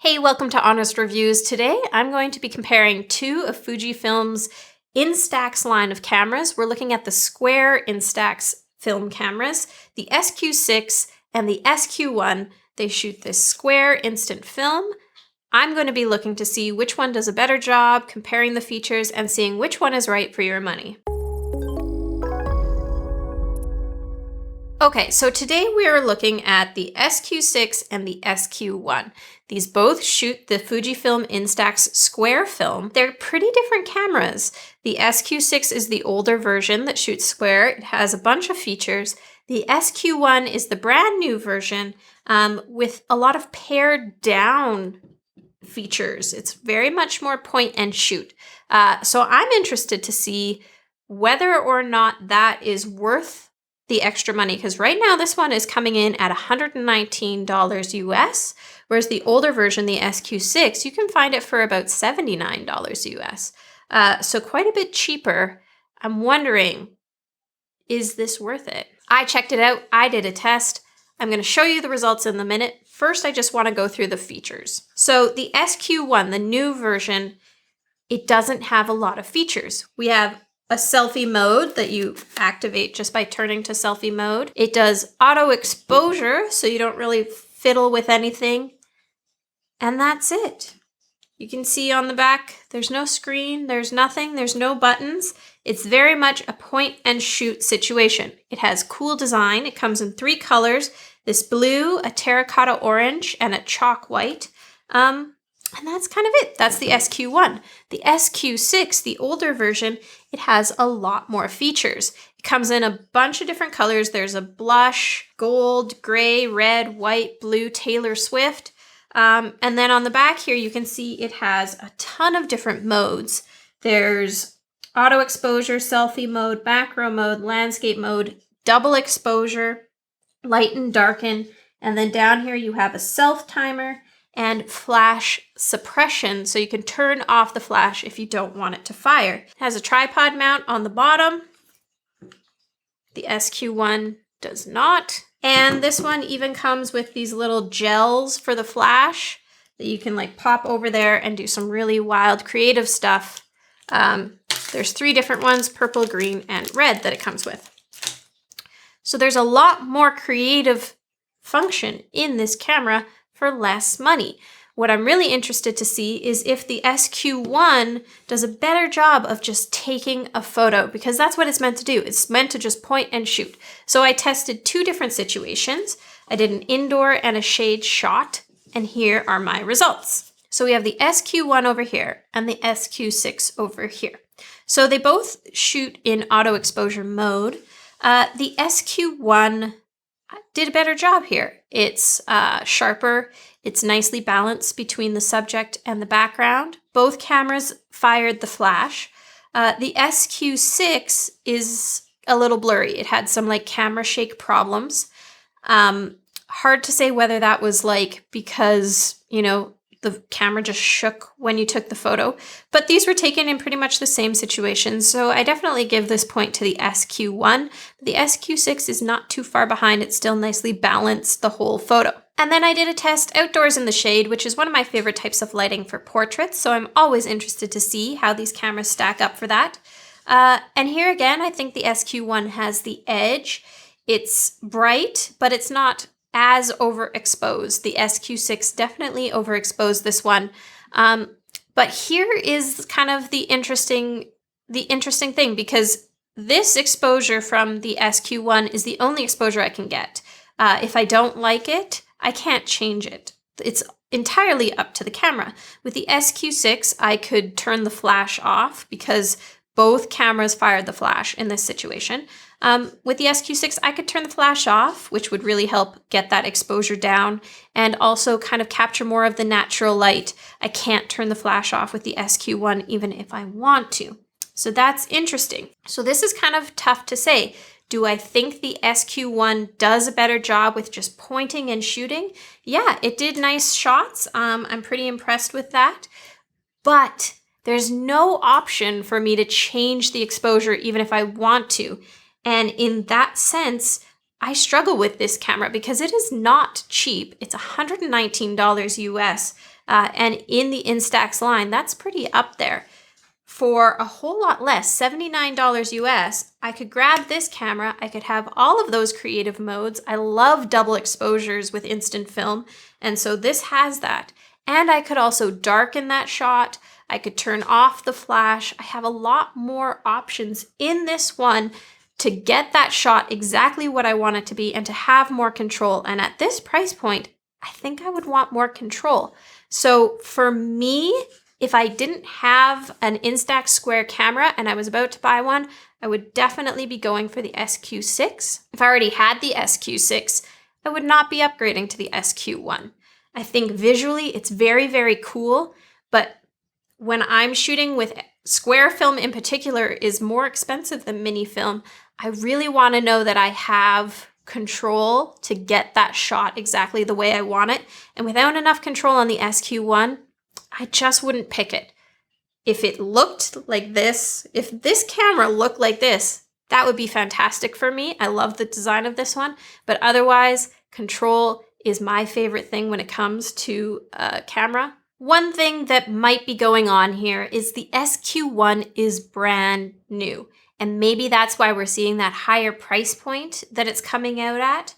Hey, welcome to Honest Reviews. Today I'm going to be comparing two of Fujifilm's Instax line of cameras. We're looking at the square Instax film cameras, the SQ6 and the SQ1. They shoot this square instant film. I'm going to be looking to see which one does a better job, comparing the features, and seeing which one is right for your money. Okay, so today we are looking at the SQ6 and the SQ1. These both shoot the Fujifilm Instax square film. They're pretty different cameras. The SQ6 is the older version that shoots square. It has a bunch of features. The SQ1 is the brand new version with a lot of pared down features. It's very much more point and shoot. So I'm interested to see whether or not that is worth the extra money, because right now this one is coming in at $119 US, whereas the older version, the SQ6, you can find it for about $79 US. So quite a bit cheaper. I'm wondering, is this worth it? I checked it out. I did a test. I'm going to show you the results in a minute. First, I just want to go through the features. So the SQ1, the new version, it doesn't have a lot of features. We have a selfie mode that you activate just by turning to selfie mode. It does auto exposure, so you don't really fiddle with anything. And that's it. You can see on the back, there's no screen, there's nothing, there's no buttons. It's very much a point and shoot situation. It has cool design. It comes in three colors, this blue, a terracotta orange, and a chalk white. And that's kind of it. That's the SQ1. The SQ6, the older version, it has a lot more features. It comes in a bunch of different colors. There's a blush, gold, gray, red, white, blue, Taylor Swift. And then on the back here, you can see it has a ton of different modes. There's auto exposure, selfie mode, macro mode, landscape mode, double exposure, lighten, darken. And then down here, you have a self timer and flash suppression, so you can turn off the flash if you don't want it to fire. It has a tripod mount on the bottom. The SQ1 does not. And this one even comes with these little gels for the flash that you can like pop over there and do some really wild creative stuff. There's three different ones, purple, green, and red that it comes with. So there's a lot more creative function in this camera for less money. What I'm really interested to see is if the SQ1 does a better job of just taking a photo, because that's what it's meant to do. It's meant to just point and shoot. So I tested two different situations. I did an indoor and a shade shot, and here are my results. So we have the SQ1 over here and the SQ6 over here. So they both shoot in auto exposure mode. The SQ1 did a better job here. It's sharper. It's nicely balanced between the subject and the background. Both cameras fired the flash. The SQ6 is a little blurry. It had some like camera shake problems. Hard to say whether that was like because, the camera just shook when you took the photo, but these were taken in pretty much the same situation. So I definitely give this point to the SQ1. The SQ6 is not too far behind. It still nicely balanced the whole photo. And then I did a test outdoors in the shade, which is one of my favorite types of lighting for portraits. So I'm always interested to see how these cameras stack up for that. And here again, I think the SQ1 has the edge. It's bright, but it's not as overexposed. The SQ6 definitely overexposed this one. But here is kind of the interesting thing, because this exposure from the SQ1 is the only exposure I can get. If I don't like it, I can't change it. It's entirely up to the camera. With the SQ6, I could turn the flash off because both cameras fired the flash in this situation. With the SQ6, I could turn the flash off, which would really help get that exposure down and also kind of capture more of the natural light. I can't turn the flash off with the SQ1 even if I want to. So that's interesting. So this is kind of tough to say. Do I think the SQ1 does a better job with just pointing and shooting? Yeah, it did nice shots. I'm pretty impressed with that. But there's no option for me to change the exposure even if I want to. And in that sense, I struggle with this camera because it is not cheap. It's $119 US, and in the Instax line, that's pretty up there. For a whole lot less, $79 US, I could grab this camera. I could have all of those creative modes. I love double exposures with instant film, and so this has that. And I could also darken that shot. I could turn off the flash. I have a lot more options in this one to get that shot exactly what I want it to be and to have more control. And at this price point, I think I would want more control. So for me, if I didn't have an Instax Square camera and I was about to buy one, I would definitely be going for the SQ6. If I already had the SQ6, I would not be upgrading to the SQ1. I think visually it's very, very cool, but when I'm shooting with Square film in particular is more expensive than mini film, I really want to know that I have control to get that shot exactly the way I want it. And without enough control on the SQ1, I just wouldn't pick it. If it looked like this, if this camera looked like this, that would be fantastic for me. I love the design of this one, but otherwise, control is my favorite thing when it comes to a camera. One thing that might be going on here is the SQ1 is brand new. And maybe that's why we're seeing that higher price point that it's coming out at.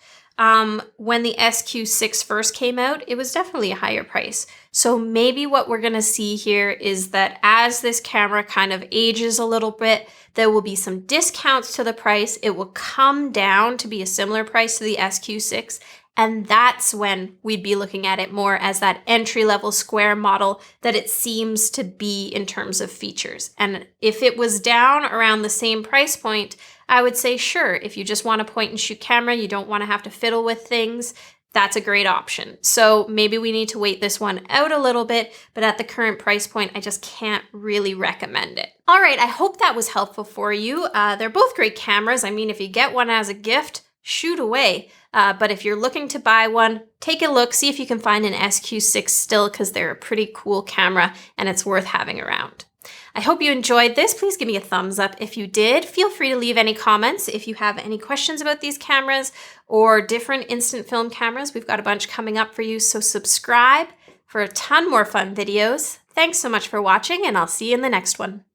When the SQ6 first came out, it was definitely a higher price. So maybe what we're going to see here is that as this camera kind of ages a little bit, there will be some discounts to the price. It will come down to be a similar price to the SQ6. And that's when we'd be looking at it more as that entry-level Square model that it seems to be in terms of features. And if it was down around the same price point, I would say, sure, if you just want a point and shoot camera, you don't want to have to fiddle with things, that's a great option. So maybe we need to wait this one out a little bit, but at the current price point, I just can't really recommend it. All right, I hope that was helpful for you. They're both great cameras. I mean, if you get one as a gift, shoot away. But if you're looking to buy one, take a look, see if you can find an SQ6 still, because they're a pretty cool camera and it's worth having around. I hope you enjoyed this. Please give me a thumbs up if you did. Feel free to leave any comments if you have any questions about these cameras or different instant film cameras. We've got a bunch coming up for you, so subscribe for a ton more fun videos. Thanks so much for watching, and I'll see you in the next one.